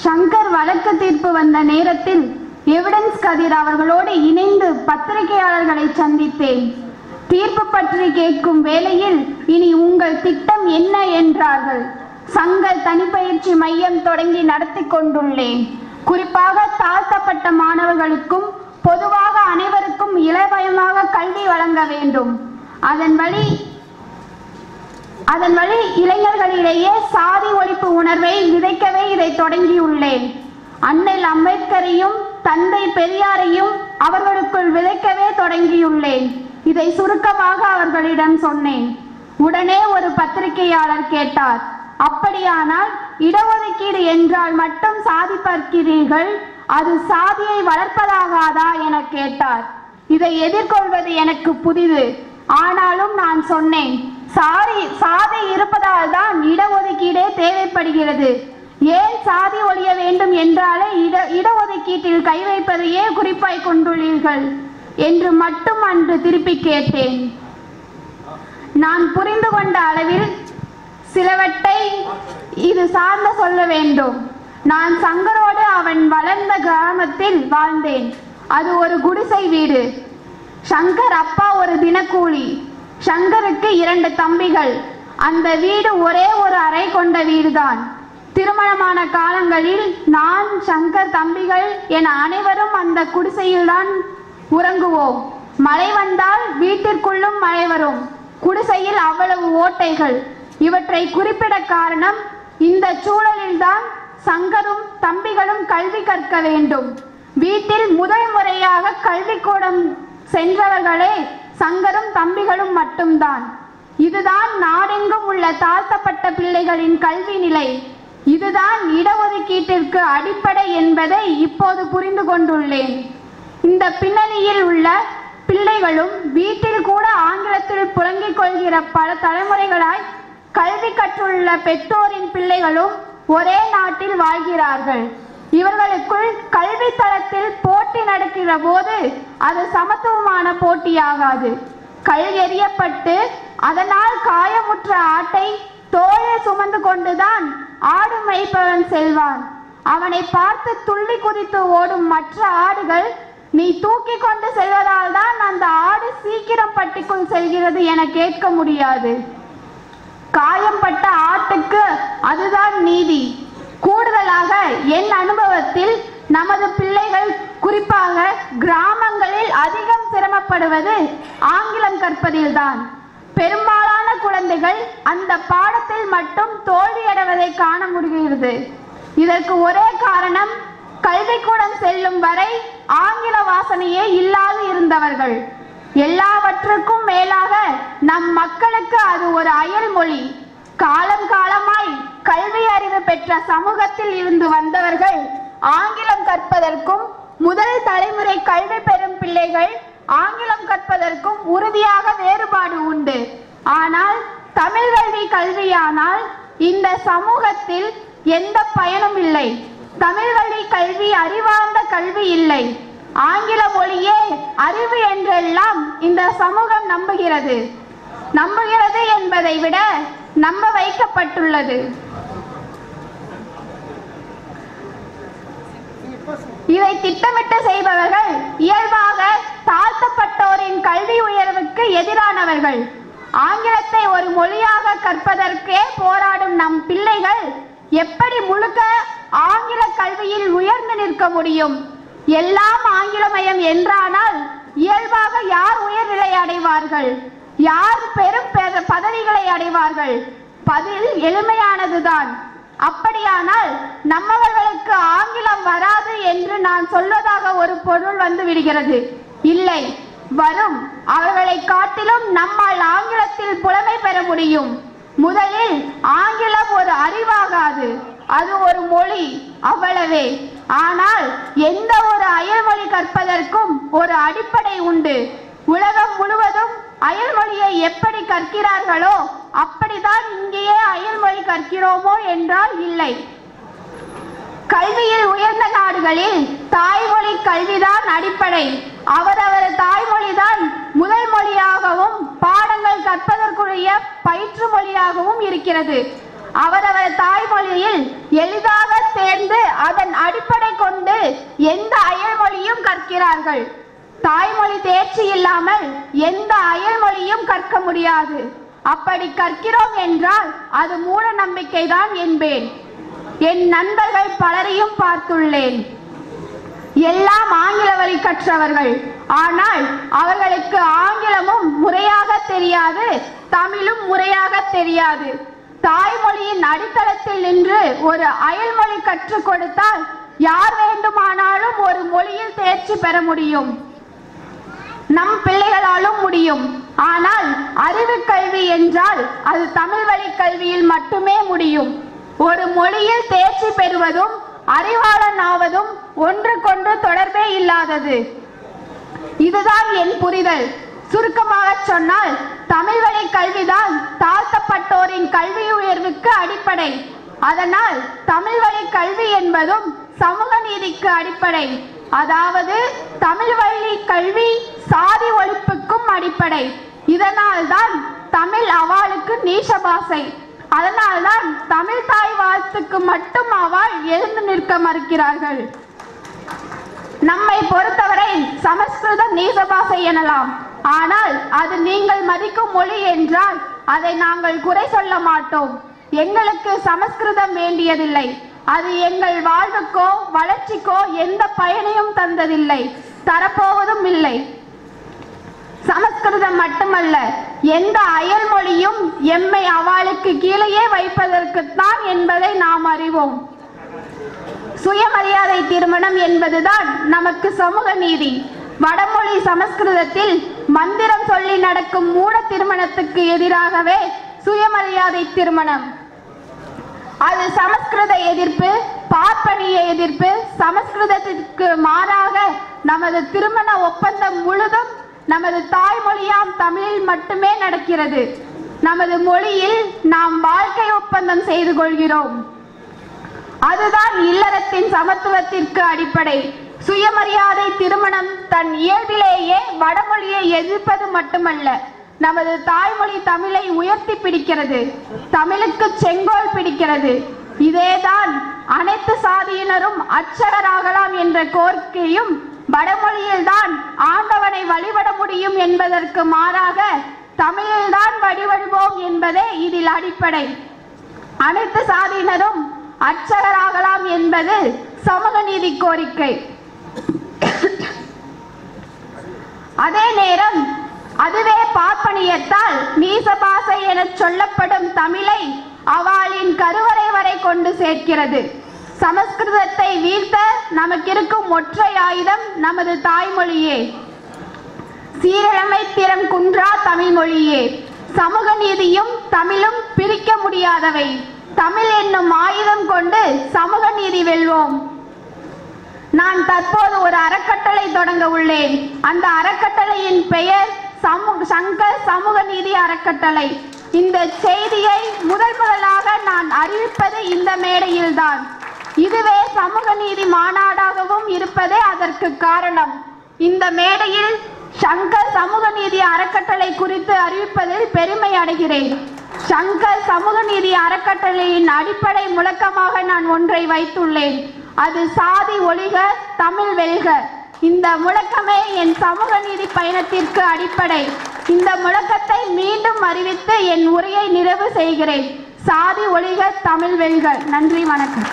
சங்கர் வழக்கு தீர்ப்பு வந்த நேரத்தில் எவிடன்ஸ் கதிர் அவர்களோடு இணைந்து பத்திரிகையாளர்களை சந்தித்தேன். தீர்ப்பு பற்றி கேட்கும் வேளையில் இனி உங்கள் திட்டம் என்ன என்றார்கள். சங்கர் தனிப்பயிற்சி மையம் தொடங்கி நடத்தி கொண்டுள்ளேன். குறிப்பாக தாழ்த்தப்பட்ட மாணவர்களுக்கும் பொதுவாக அனைவருக்கும் இலவசமாக கல்வி வழங்க வேண்டும். அதன் வழி இளைஞர்களிடையே சாதி ஒழிப்பு உணர்வை விதைக்கவே இதை தொடங்கியுள்ளேன். அண்ணல் அம்பேத்கரையும் தந்தை பெரியாரையும் அவர்களுக்குள் விதைக்கவே தொடங்கியுள்ளேன். இதை சுருக்கமாக அவர்களிடம் சொன்னேன். உடனே ஒரு பத்திரிகையாளர் கேட்டார், அப்படியானால் இடஒதுக்கீடு என்றால் மட்டும் சாதி பார்க்கிறீர்கள், அது சாதியை வளர்ப்பதாகாதா என கேட்டார். இதை எதிர்கொள்வது எனக்கு புதிது. ஆனாலும் நான் சொன்னேன், சாதி இருப்பதால் தான் இடஒதுக்கீடே தேவைப்படுகிறது. ஏன் சாதி ஒழிய வேண்டும் என்றாலே இடஒதுக்கீட்டில் கை வைப்பதையே குறிப்பாய் கொண்டுள்ளீர்கள் என்று மட்டும் அன்று திருப்பி கேட்டேன். நான் புரிந்து கொண்ட அளவில் சிலவற்றை இது சார்ந்த சொல்ல வேண்டும். நான் சங்கரோடு அவன் வளர்ந்த கிராமத்தில் வாழ்ந்தேன். அது ஒரு குடிசை வீடு. சங்கர் அப்பா ஒரு தினக்கூலி. சங்கருக்கு 2 தம்பிகள். அந்த வீடு ஒரே ஒரு அறை கொண்ட வீடுதான். திருமணமான காலங்களில் நான், சங்கர், தம்பிகள் என அனைவரும் அந்த குடிசையில்தான் உறங்குவோம். மழை வந்தால் வீட்டிற்குள்ளும் மழை வரும். குடிசையில் அவ்வளவு ஓட்டைகள். இவற்றை குறிப்பிட காரணம், இந்த சூழலில்தான் சங்கரும் தம்பிகளும் கல்வி கற்க வேண்டும். வீட்டில் முதல் முறையாக கல்விக்கூடம் சென்றவர்களே சங்கரும் தம்பிகளும் மட்டும்தான். இதுதான் நாடெங்கும் உள்ள தாழ்த்தப்பட்ட பிள்ளைகளின் கல்வி நிலை. இதுதான் இடஒதுக்கீட்டிற்கு அடிப்படை என்பதை இப்போது புரிந்து கொண்டுள்ளேன். இந்த பின்னணியில் உள்ள பிள்ளைகளும் வீட்டில் கூட ஆங்கிலத்தில் புழங்கிக் கொள்கிற பல தலைமுறைகளாய் கல்வி கற்றுள்ள பெற்றோரின் பிள்ளைகளும் ஒரே நாட்டில் வாழ்கிறார்கள். இவர்களுக்குள் கல்வி தளத்தில் போட்டி நடக்கிற போது அது சமத்துவமான போட்டியாகாது. கல் எறியப்பட்டு அதனால் காயமுற்ற ஆட்டை தோளில் சுமந்து கொண்டுதான் ஆடு மேய்ப்பவன் செல்வான். அவனை பார்த்து துள்ளி குதித்து ஓடும் மற்ற ஆடுகள், நீ தூக்கி கொண்டு செல்வதால் தான் அந்த ஆடு சீக்கிரம் பட்டிக்குள் செல்கிறது என கேட்க முடியாது. காயம்பட்ட ஆட்டுக்கு அதுதான் நீதி. கூடுதலாக என் அனுபவத்தில் நமது பிள்ளைகள் குறிப்பாக கிராமங்களில் அதிகம் சிரமப்படுவது ஆங்கிலம் கற்பதில்தான். பெரும்பாலான குழந்தைகள் அந்த பாடத்தில் மட்டும் தோல்வியடைவதை காண முடிகிறது. இதற்கு ஒரே காரணம், கல்விக்கூடம் செல்லும் வரை ஆங்கில வாசனையே இல்லாது இருந்தவர்கள். எல்லாவற்றுக்கும் மேலாக நம் மக்களுக்கு அது ஒரு அயல் மொழி. காலம் காலமாய் கல்வி அறிவு பெற்ற சமூகத்தில் இருந்து வந்தவர்கள் ஆங்கிலம் கற்பதற்கும், முதல் தலைமுறை கல்வி பெறும் பிள்ளைகள் ஆங்கிலம் கற்பதற்கும் உறுதியாக வேறுபாடு உண்டு. ஆனால் தமிழ் வழி கல்வியானால் இந்த சமூகத்தில் எந்த பயனும் இல்லை. தமிழ் வழி கல்வி அறிவார்ந்த கல்வி இல்லை. ஆங்கில மொழியே அறிவு என்றெல்லாம் இந்த சமூகம் நம்புகிறது என்பதை விட நம்ப வைக்கப்பட்டுள்ளது. இதை திட்டமிட்டு செய்பவர்கள் இயல்பாக தாழ்த்தப்பட்டோரின் கல்வி உயர்வுக்கு எதிரானவர்கள். ஆங்கிலத்தை ஒரு மொழியாக கற்பதற்கே போராடும் நம் பிள்ளைகள் எப்படி முழுக்க ஆங்கில கல்வியில் உயர்ந்து நிற்க முடியும்? எல்லாம் ஆங்கிலமயம் என்றானால் இயல்பாக யார் உயர்நிலை அடைவார்கள்? யார் பெரும் பதவிகளை அடைவார்கள்? பதில் எளிமையானதுதான். அப்படியானால் நம்மவர்களுக்கு ஆங்கிலம் வராது என்று நான் சொல்வதாக ஒரு பொருள் வந்து விடுகிறது. இல்லை, வரும். அவர்களை காட்டிலும் நம்மால் ஆங்கிலத்தில் புலமை பெற முடியும். முதலில் ஆங்கிலம் ஒரு அறிவாகாது, அது ஒரு மொழி, அவ்வளவே. ஆனால் எந்த ஒரு அயல்மொழி கற்பதற்கும் ஒரு அடிப்படை உண்டு. உலகம் முழுவதும் அயல்மொழியை எப்படி கற்கிறார்களோ அப்படிதான் இங்கேயே அயல்மொழி கற்கிறோமோ என்றால் இல்லை. கல்வியில் உயர்ந்த நாடுகளில் தாய்மொழி கல்விதான் அடிப்படை. அவரவர் தாய்மொழிதான் முதல் மொழியாகவும் பாடங்கள் கற்பதற்குரிய பயிற்று மொழியாகவும் இருக்கிறது. அவரவர் தாய்மொழியில் எளிதாக தேர்ந்து அதன் அடிப்படை கொண்டு எந்த அயல்மொழியும் கற்கிறார்கள். தாய்மொழி தேர்ச்சி இல்லாமல் எந்த அயல்மொழியும் கற்க முடியாது. அப்படி கற்கிறோம் என்றால் அது மூட நம்பிக்கைதான் என்பேன். என் நண்பர்கள் பலரையும் பார்த்துள்ளேன். எல்லாம் ஆங்கில வழி கற்றவர்கள். ஆனால் அவர்களுக்கு ஆங்கிலமும் முறையாக தெரியாது, தமிழும் முறையாக தெரியாது. தாய்மொழியின் அடித்தளத்தில் நின்று ஒரு அயல்மொழி கற்றுக் கொடுத்தால் யார் வேண்டுமானாலும் ஒரு மொழியில் தேர்ச்சி பெற முடியும். நம் பிள்ளைகளாலும் முடியும். ஆனால் அறிவு கல்வி என்றால் அது தமிழ் வழி கல்வியில் மட்டுமே முடியும். ஒரு மொழியில் தேர்ச்சி பெறுவதும் அறிவாளன் ஆவதும் ஒன்றுக்கொன்று தொடர்பே இல்லாதது. இதுதான் என் புரிதல். சுருக்கமாக சொன்னால் தமிழ் வழி கல்விதான் தாழ்த்தப்பட்டோரின் கல்வி உயர்வுக்கு அடிப்படை. அதனால் தமிழ் வழி கல்வி என்பதும் சமூக நீதிக்கு அடிப்படை. அதாவது தமிழ் வழி கல்வி சாதி ஒழிப்புக்கும் அடிப்படை. இதனால் தான் தமிழ் அவாளுக்கு நீச பாசை. அதனால்தான் தமிழ் தாய் வாழ்த்துக்கு மட்டும் அவாள் எழுந்து நிற்க மறுக்கிறார்கள். நம்மை பொறுத்தவரை சமஸ்கிருதம் நீச பாசை எனலாம். ஆனால் அது நீங்கள் மதிக்கும் மொழி என்றால் அதை நாங்கள் குறை சொல்ல மாட்டோம். எங்களுக்கு சமஸ்கிருதம் வேண்டியதில்லை. அது எங்கள் வாழ்வுக்கோ வளர்ச்சிக்கோ எந்த பயனையும் தந்ததில்லை, தரப்போவதும் இல்லை. சமஸ்கிருதம் மட்டுமல்ல, எந்த அயல் மொழியும் எம்மை அவளுக்கு கீழேயே வைப்பதற்குத்தான் என்பதை நாம் அறிவோம். சுயமரியாதை திருமணம் என்பதுதான் நமக்கு சமூக நீதி. வடமொழி சமஸ்கிருதத்தில் மந்திரம் சொல்லி நடக்கும் மூட திருமணத்துக்கு எதிராகவே சுயமரியாதை திருமணம். அது சமஸ்கிருத எதிர்ப்பு, பார்ப்பனிய எதிர்ப்பு. சமஸ்கிருதத்திற்கு மாறாக நமது திருமண ஒப்பந்தம் முழுதும் நமது தாய்மொழியாம் தமிழில் மட்டுமே நடக்கிறது. நமது மொழியில் நாம் வாழ்க்கை ஒப்பந்தம் செய்து கொள்கிறோம். அதுதான் இல்லறத்தின் சமத்துவத்திற்கு அடிப்படை. சுயமரியாதை திருமணம் தன் இயல்பிலேயே வடமொழியை எதிர்ப்பது மட்டுமல்ல, நமது தாய்மொழி தமிழை உயர்த்தி பிடிக்கிறது, தமிழுக்கு செங்கோல் பிடிக்கிறது. இதேதான் அனைத்து சாதியினரும் அர்ச்சகராகலாம் என்ற கோரிக்கையும் வடமொழியில்தான் ஆண்டவனை வழிபட முடியும் என்பதற்கு மாறாக தமிழில்தான் வழிபடுவோம் என்பதே இதில் அடிப்படை. அனைத்து சாதியினரும் அர்ச்சகராகலாம் என்பது சமூக நீதி கோரிக்கை. அதே நேரம் அதுவே பார்ப்பனியத்தால் நீசபாசை என சொல்லப்படும் தமிழை அவளின் கருவறை வரை கொண்டு சேர்க்கிறது. சமஸ்கிருதத்தை வீழ்த்த நமக்கிருக்கும் ஒற்றை ஆயுதம் நமது தாய்மொழியே. சீரழமை திறம் குன்றா தமிழ் மொழியே. சமூக நீதியும் தமிழும் பிரிக்க முடியாதவை. தமிழ் என்னும் ஆயுதம் கொண்டு சமூக நீதி வெல்வோம். நான் தற்போது ஒரு அறக்கட்டளை தொடங்க உள்ளேன். அந்த அறக்கட்டளையின் பெயர் சங்கர் சமூக நீதி அறக்கட்டளை. இந்த செய்தியை முதலாக நான் அறிவிப்பது இந்த மேடையில்தான். இதுவே சமூக நீதி மாநாடாகவும் இருப்பதே அதற்கு காரணம். இந்த மேடையில் சங்கர் சமூக நீதி அறக்கட்டளை குறித்து அறிவிப்பதில் பெருமை அடைகிறேன். சங்கர் சமூக நீதி அறக்கட்டளையின் அடிப்படை முழக்கமாக நான் ஒன்றை வைத்துள்ளேன். அது சாதி ஒழிக, தமிழ் வெல்க. இந்த முழக்கமே என் சமூக நீதி பயணத்திற்கு அடிப்படை. இந்த முழக்கத்தை மீண்டும் அறிவித்து என் உரையை நிறைவு செய்கிறேன். சாதி ஒழிக, தமிழ் வெல்க. நன்றி, வணக்கம்.